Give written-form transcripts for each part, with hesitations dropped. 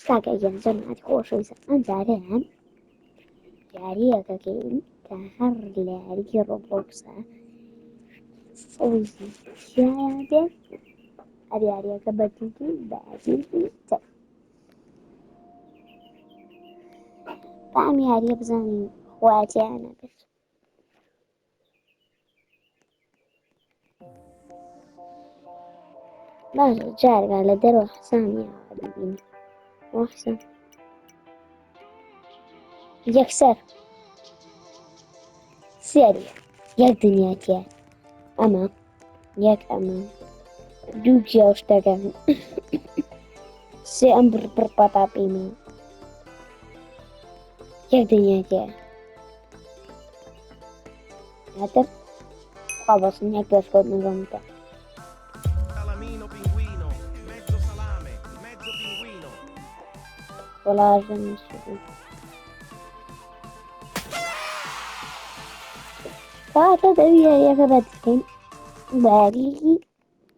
ساقە گەنجەمات خۆشەویستە ئەم جارەیان یاریەکەکەین کە هەر لە یاریی ڕۆبلۆکسە سەوزی تیایە بێت هەر یاریەکە بەدیدی بەدیدی تر بە ئەم یاریە بزانین خۆیان بێت باشە جارێکا لە دەرەوە حەسانی ببینی حەسان یەکسەر سێری یەک دنیا تیایە ئەمە یەک ئەمە دوو گیاو شتەکان سێ ئەم بڕ پەتاپیمە یەک دنیا تیایە هاتر خوا بەسن یەک دەستکەوت نظامتە وەڵاژە نووسیدن کاتە دەوی یاریەکە بەدڵکەین باریکی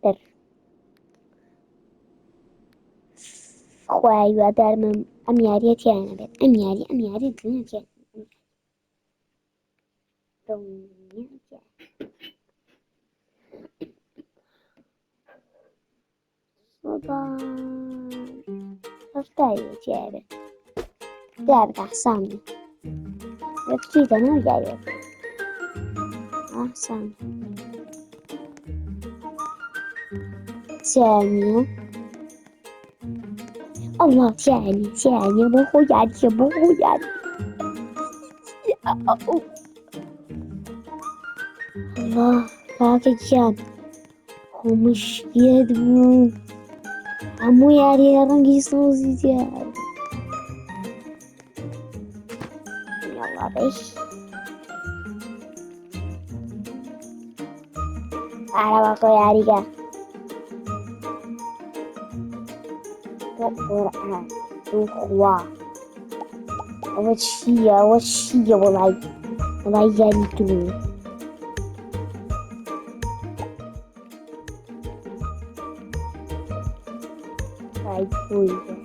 تر خوای وادارمەم ئەم یاریە تیانە بێت ئەم یاری دنیا تیانە هەفتایی تیایە بێت جارێکە حەسانە بچیتە ناو یاریەکە ئەحسان تیانە الله تیانە بۆ خۆ یاریە بۆ خۆ یاری الله کاکە گیان خۆمشکێت بوو هەموو یاریە ڕەنگی سۆزی تیایە یاڵا بەش ئارەوەکە یاریگە قورئان خوا ئەوە چییە وەڵای یاری ترو ئای بوویگە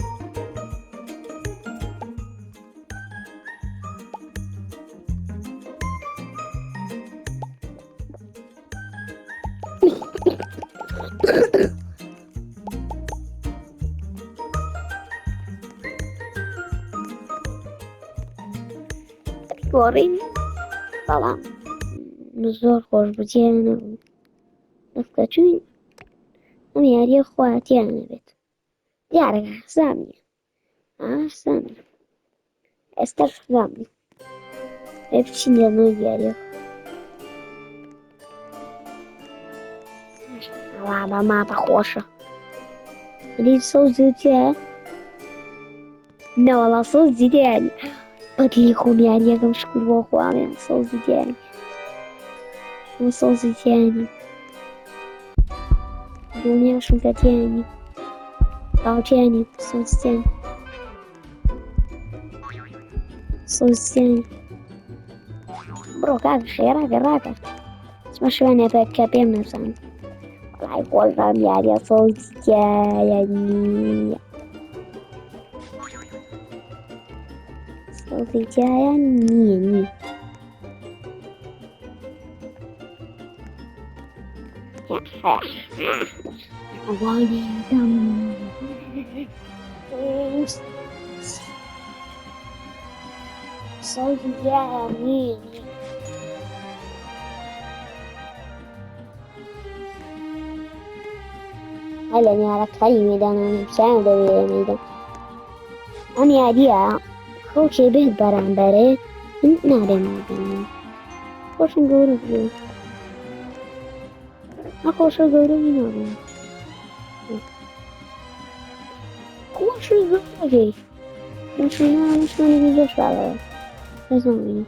گۆڕین بەڵام زۆر خۆش بجێنە نەبوو دەستکە چووین ئەم یاریە خواتیانە بێت دیارەکە حەسانیە حەسانە ئێستاش حەسانە هێ بچین لەناو یاریەکە وا بە ماپە خۆشە هەری سەوزی تیایە نەوەڵا سەوزی تیایە بەدلی خۆم یاریەکەم شکر بۆ خواوێن سەوزی تیایە ئەمە سەوزی تیایە دڵنیاشم کە تیایە تاوتیایە سەوزی تیایە سەوزی تیایە بڕۆ کاکە خێراکە ڕاکە چمە شوێنێ کە پێم نەزانم وەڵای خۆشم یاریە سەوزی تیایە نییە سەوزی تیایە نییە سەوزی تیایە نییە هەر لە میارەکەی مەیدانانە بچیان دەوێ مەیدان ئەم یاریە خەڵکێ بێت بەرامبەرێ من نابێم ببینم خۆشم گەورە بێ نەخۆشە گەورەی نابێم خۆشە گەورەکەی مشمانێکی زۆر شاڵەوە بەزانبینی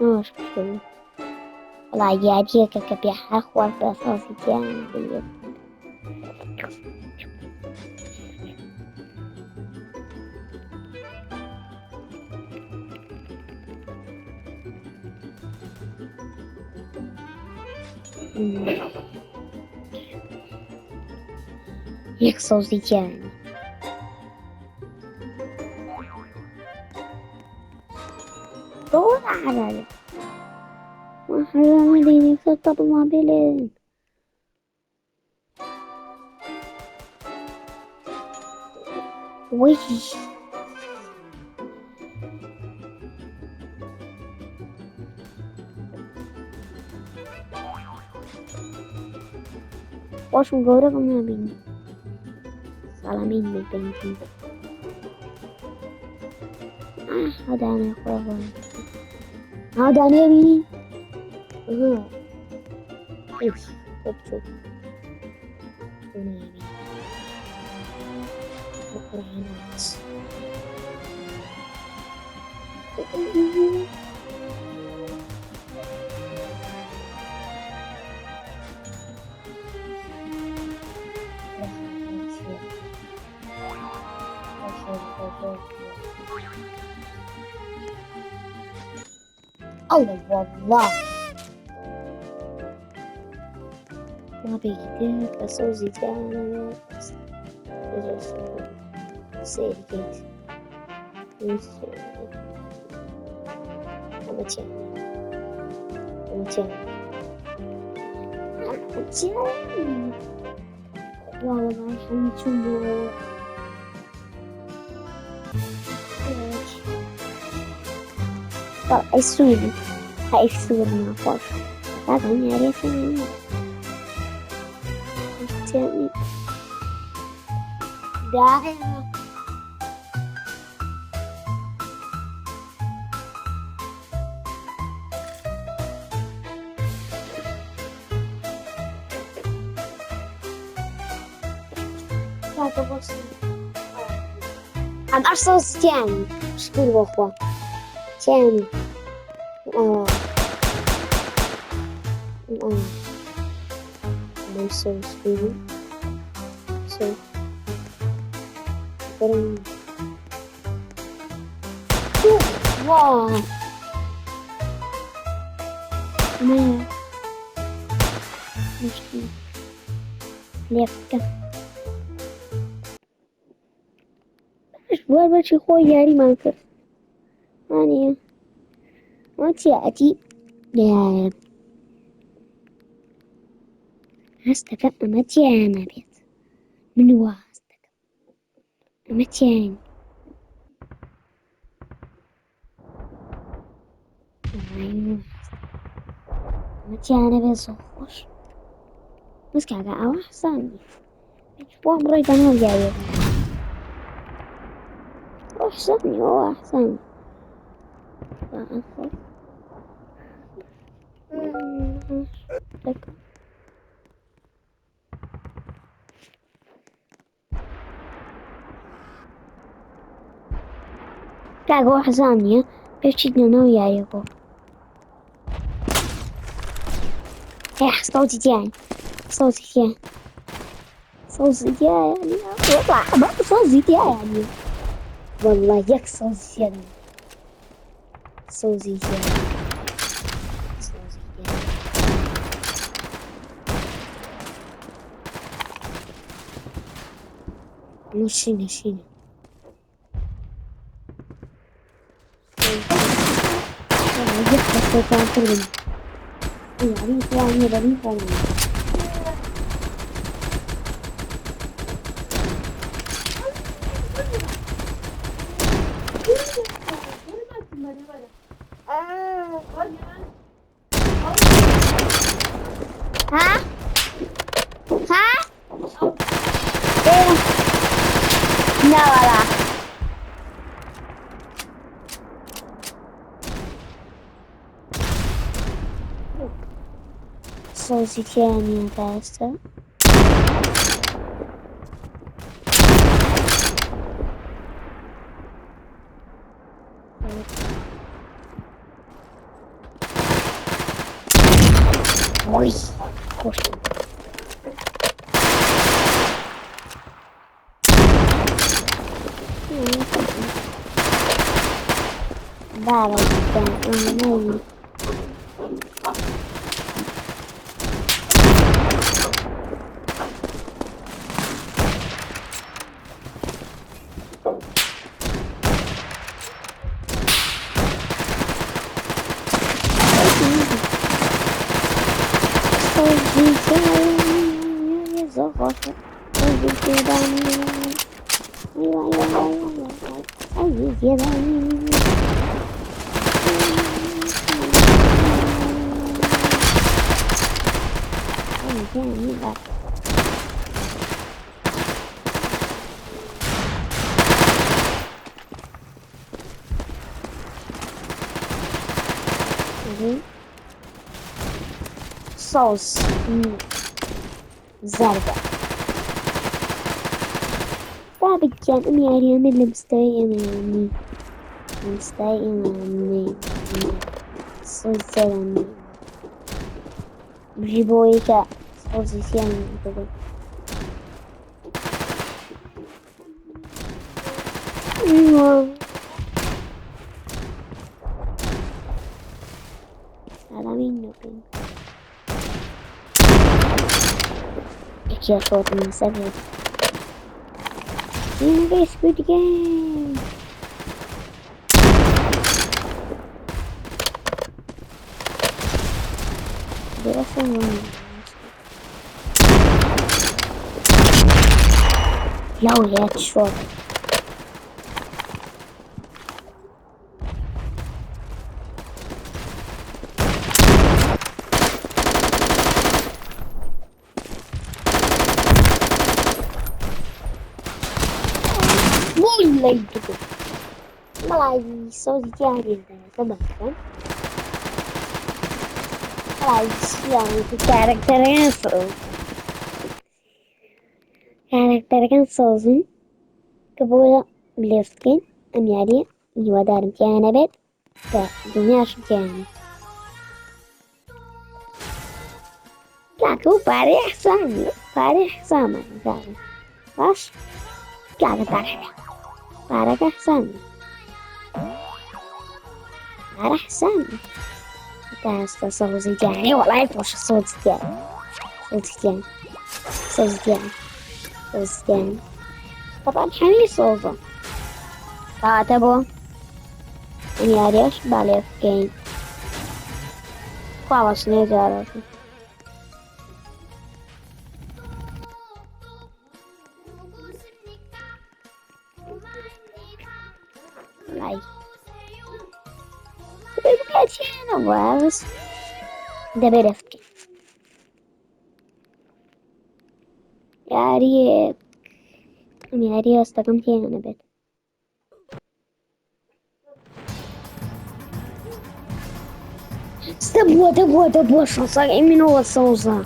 نۆش بکەوە وەڵای یاریەکە کە پێ هەر خوارد بە سەوزی تیایە بێت يخسر زيتان دور على محرمين يفتر ما بلين ويش واش مقورة ما بيني سلامين من بيني هذا أنا أخوة هذا أنا بي إيش شوف أنا بي بكرة عناس الله والله ما بيقدر بسوي زيتان سيركيت أمتين والله ما حنشوفه طب السوري هاي السوري ما فوق طبعا يا ريت تاني داعي عم أرصص تاني مش كل أخوة تاني ما يسوي سكولي يسوي واو ما مشكلة ليفكة وين بشي خوي ياري مانكر أنا ما تياتي يا هستك ما تيانا بيت من واستك ما تيان ما تيانا بيت صخور بس كذا أو أحسن شو مريت أنا جاية أحسن تلاقوا واحد ثانية بيشتنا أنا وياكو هي صوتي جاي يعني يطلع صوتي جاي يعني والله يك صوتي يعني صوتي جاي مشينا ها ايه لا ولا صوتي ثاني بس وي خوش بابا أيوة أيوة أيوة أيوة ياباني. ياباني بقى. صوص زردة طابق كان أمي عريان اللي مستوي صوص زردة بجيبويكا صوص يعني كده. أيوة هذا منه كده. يا صوت المسافة هنا في سكوت جيم. دراسة لو يا تشوف ولا يدكم ملاي صوتي جاهل تمام ملاي يعني كاركتر صوزن كبولا بليفتين أميالي يودار امتيانا بيت دنيا شمتياني كاكو باري حسامي باش كاكو بارك حسامي بارك حسامي كاستا صوزي جاني والله يفوش صوزي جاني طبعا حمي صوزة كاتبو أمياليش باليفكين خلاص نجارته لاي أنا بس ده بيرفكي يا ريت يا ريت استقمتي أنا بيت دبوة شخصا من هو الصوصة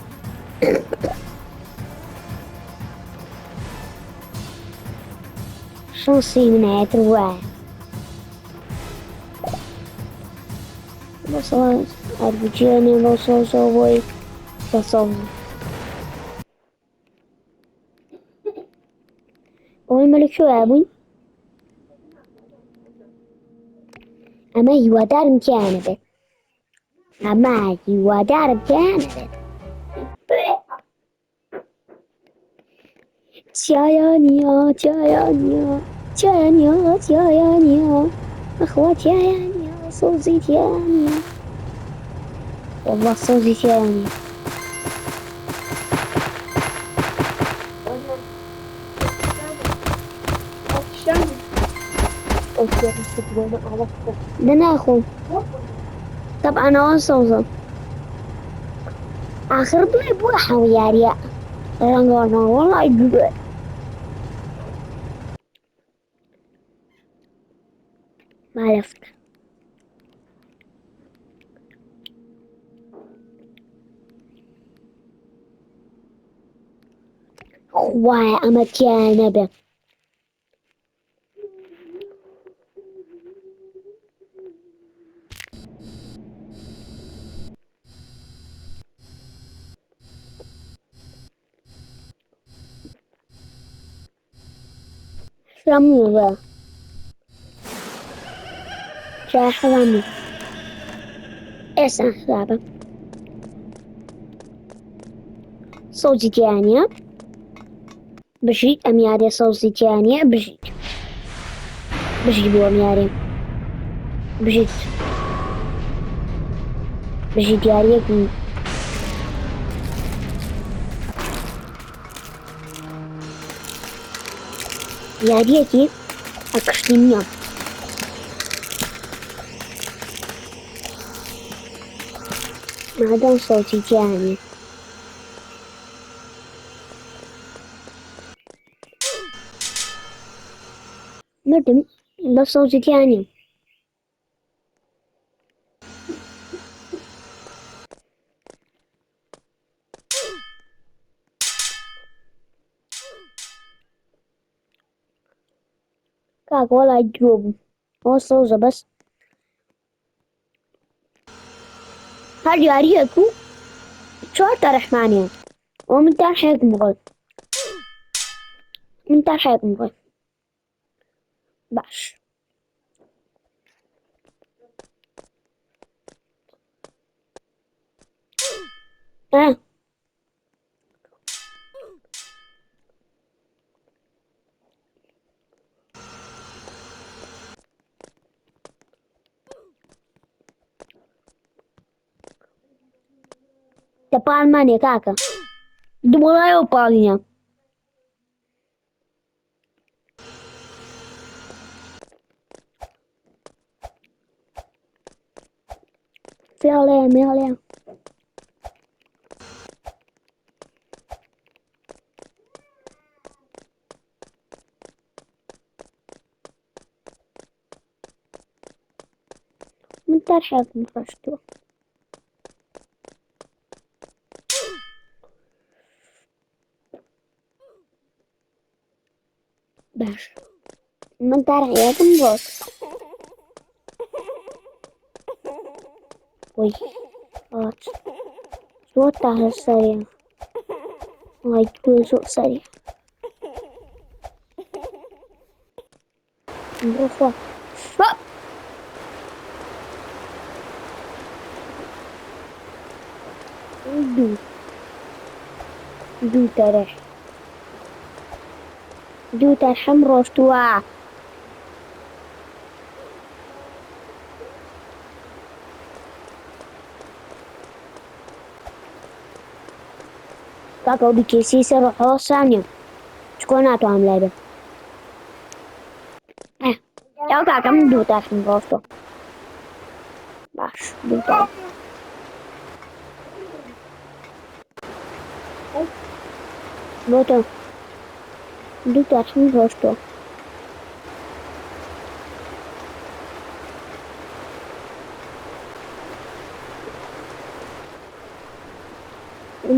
شخصي من عيات الواعي بصلاً أربجيني بصوصة بوي بصوصة والملك شو أبوي أما يودار مكانبه أما يودار مكانبه تشايانيا أخوة تشايانيا صوزي تشايانيا والله صوزي تشايانيا ده أنا أخو طبعا أنا صوزة آخر بلي بوحة ويا ريا رنقونا والله يقول ما عرفت خواي أما كان به رمي به شاح رمي إيش أحسابه صوتي تانية بجيت أمياري صوتي تانية بجيت بو أمياري بجيت ياريك یاریەکی ئەکشتی نییە. مادام سەوتی تیانی مردم بە سەوتی تیانی کاکە وەڵای درۆ بوو ئەوە سەوزە بەس هەر یاریەک و 4 تا ڕەحمانیە ئەوە من تا حەیەکم بڕۆی باش دەپالمانێ کاکە دووڵایەوە پاڵینە فێڵەیە مێڵەیە من تا حەیەکم ڕۆشتووە باش من تا حەیەکم ڕۆشت وەی هات زۆر تا هەر سەریە وای گوێ زۆر سەریە بڕۆ خوا دوو تەرەح دوو تەرحەم ڕۆشتووە کاکە ئەو دووکێسی سەر ڕۆحەوە سانیە چکۆ ناتوانم لای بێ ئەو کاکە من دوو تەرحەم ڕۆشتووە باش دوو تەرەح بۆ تۆ دوو تەرحەم ڕۆشتووە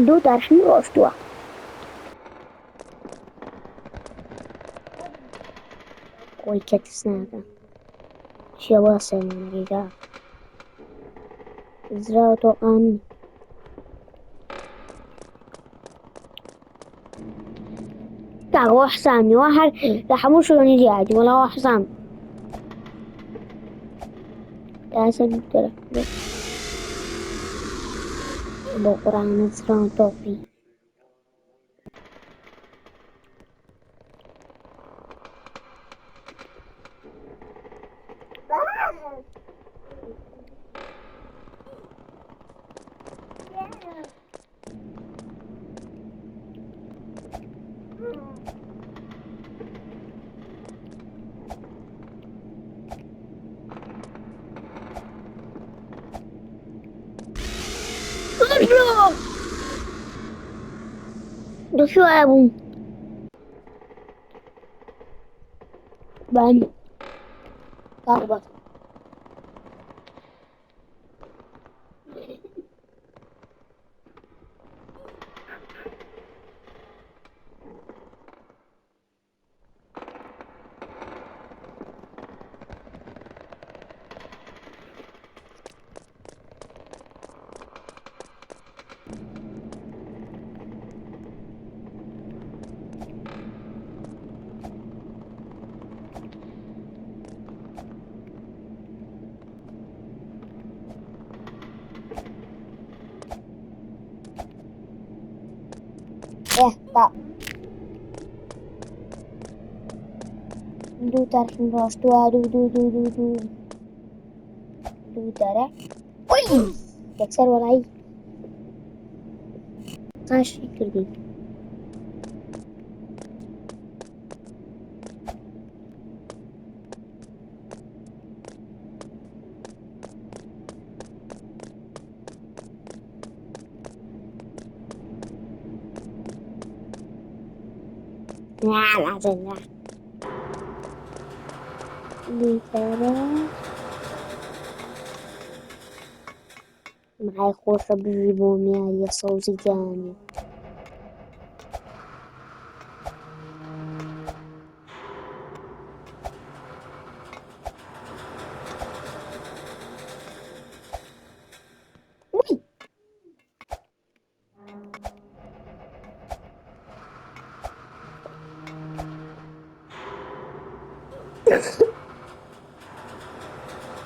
دوو تەرحەم ڕۆشتووە خۆی کەتس ناکە شێوە سەرمانەکەیدا زراوەتەوە قانون کاکە وە حسامیەوە هەر لە هەموو شوێنی جیاتی وەڵاوە حسام تاسە دوو تەرەح بۆ قورئانە زراوە تۆقی دەشوایە بووم بەم کاکە بەس تا دوو تەرحەم ڕۆشتووە دوو تەرەح وەی یەکسەر وەڵایی قاشی کردی لا لا لثلاث معي خوشة بجيبهم يا صوصي تاني. وي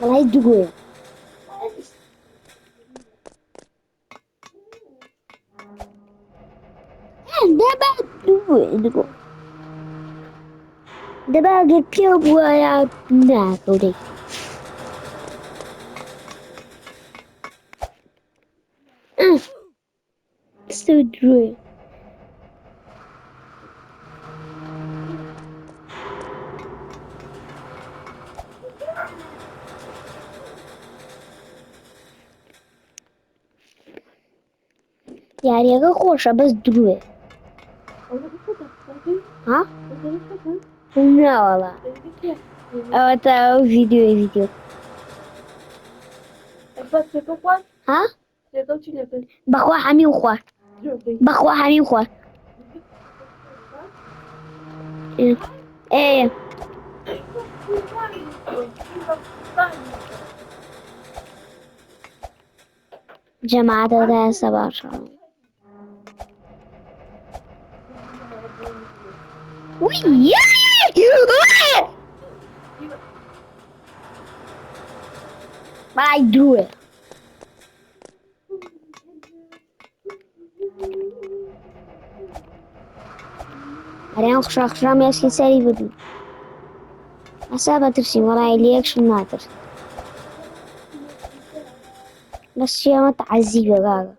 والله يدقوا ده بقى دقوا ده بقى قلت ويا ناكل so true. يعني أنا خوشة بس دروي. ها؟ لا والله. أو تاو فيديو. ها؟ بخوا حمي وخوا. بخوا حمي وخوا. إيه. جماعة ده سبعة وي ما يدروي. أنا أخشى ما يسكت سري بدو. أصابة ترسي وراي ليكش الناتر. بس شيء ما تعذيبه غاغا.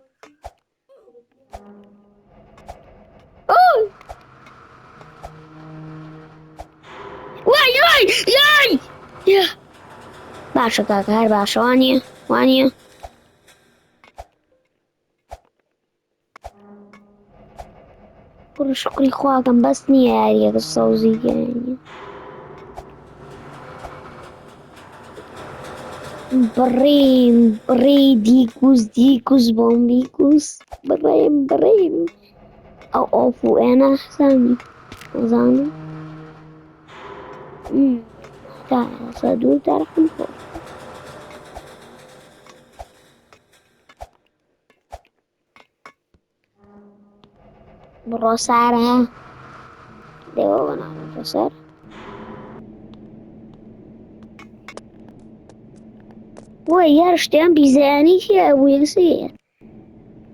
واي ياي يا باشا كاكا هاي باشا وانيا كل شكري خواكم بس نياري الصوزي يعني بري ديكوس بومبيكوس بريم أو أوفو أنا حسامي أظن تعال صدو تعرف نفوق برosara devo banana rosar ويرشتين بيزاني يا ويصير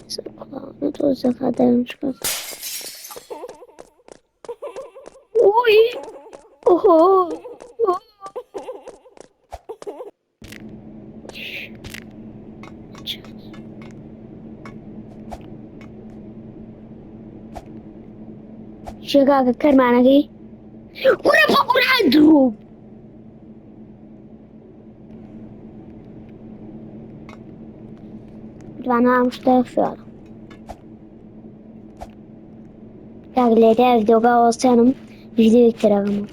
سبحان نتوزع هذا المشكلة وي أوه شغال كرمانا كي ورا فوق ورا أنا مشتاق تاغلي تاغ دوغا وصانم فيديو يترغم